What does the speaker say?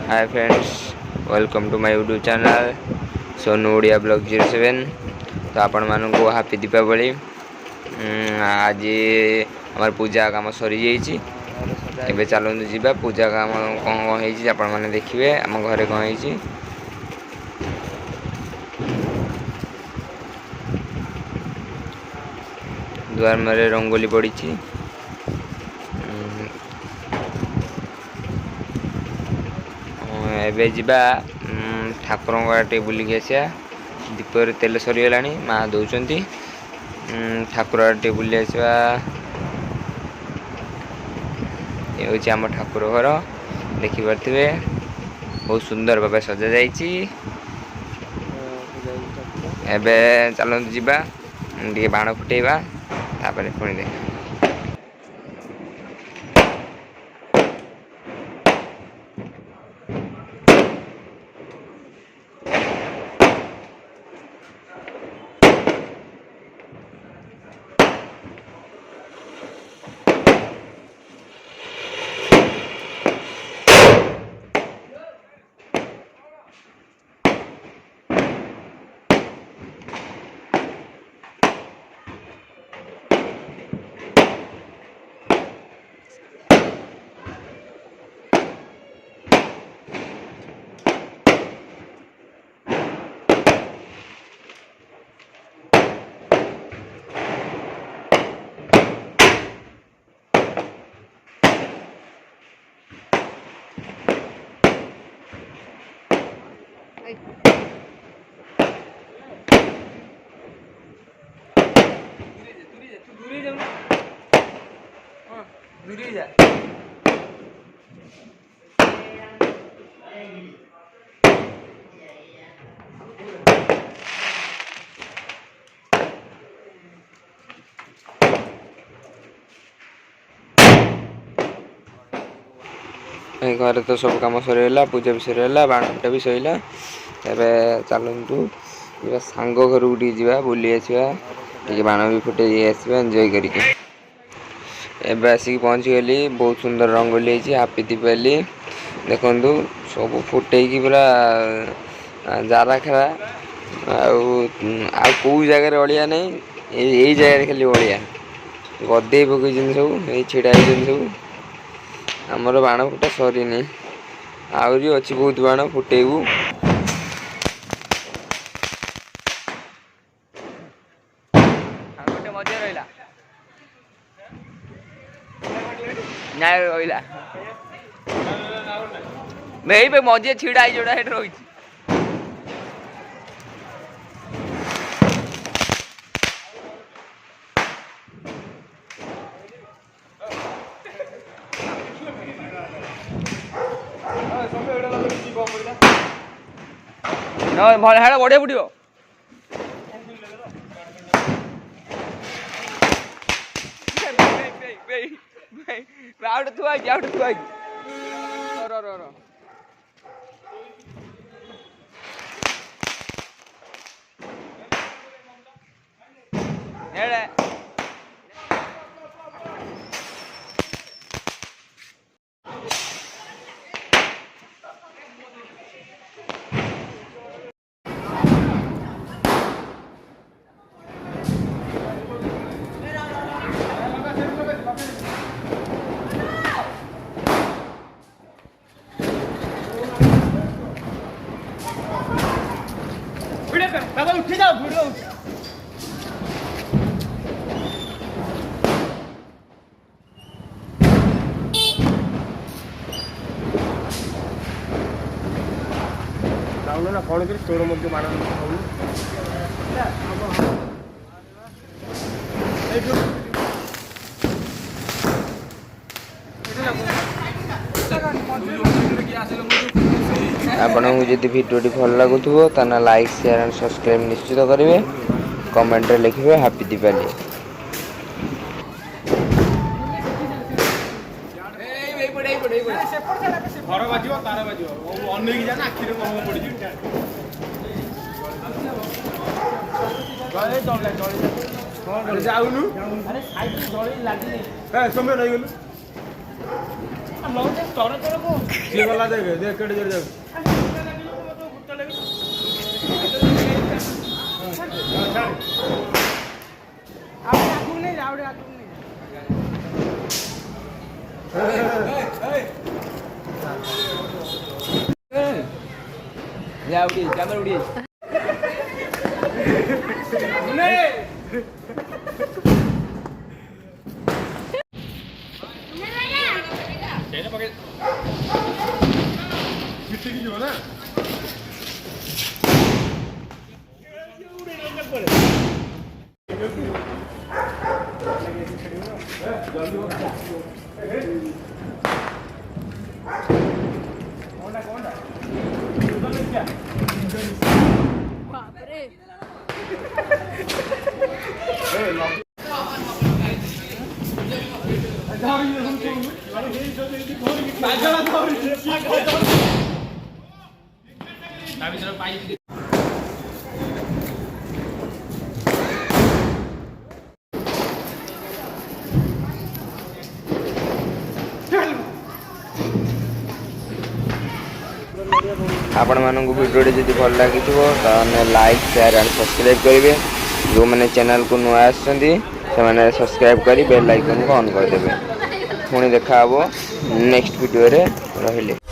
Hi friends, welcome to my YouTube channel Sonu Odia blog 07। तो आपण मानक हापी दीपावली। आज हमार पूजा काम सरी जाइए। एबे चलते जीवा पूजा काम कौन कौन है आपण मैंने देखिए आम घरे कौन है। द्वार मेरे रंगोली पड़ी। एबे जीवा ठाकुर टे बुलिक आसिया। दीपर तेल सरीगला माँ दौरान ठाकुर टे बुली आसवा। ये हूँ आम ठाकुर घर देखिपे बहुत सुंदर भाव सजा जाइए। एबे चलते जीवा टे बाण फुटेवा तापर पुणी देखा। घर तो सब कम सरीगला, पूजा भी सरीगला, बाणटा भी सईला। चलतु सांग घर को जा बुली आसवा, बाण भी फुटे आसवा एंजॉय करके। एबे आसिक पहुँची गली। बहुत सुंदर रंगोली है। हापी दीपावली देखु सब फुटे पूरा जार खेला कौ जगार अड़िया नहीं, यही जगह खाली अड़िया गदे पकई सब छिड़ा सब। आमर बाण फुटा सरीनी आहरी अच्छी बहुत बाण फुटेबू। मजा रहा भाई मजे छिड़ा जोड़ा रही। बढ़िया फुटो थुआ बाबा उठी जाओ वीडियो ना कौन कर तोर मध्य बाण आपको जब भिडियो भल लगुव तो लाइक शेयर एंड सब्सक्राइब निश्चित करेंगे। कमेंट लिखे हैप्पी दिवाली। जाऊनु ସିଏ ଗଲା ଦେଖ ଦେଖ କେଡେ ଜୋରେ ଯାଉଛି। कैमरा उड़िए ना आपण मानक वीडियो जदि भल लगी लाइक शेयर एंड सब्सक्राइब करेंगे। जो मैंने चैनल को नुआ आसने सब्सक्राइब कर बेल आइकन को ऑन करदे। पुणी देखा नेक्स्ट वीडियो रे रहिले।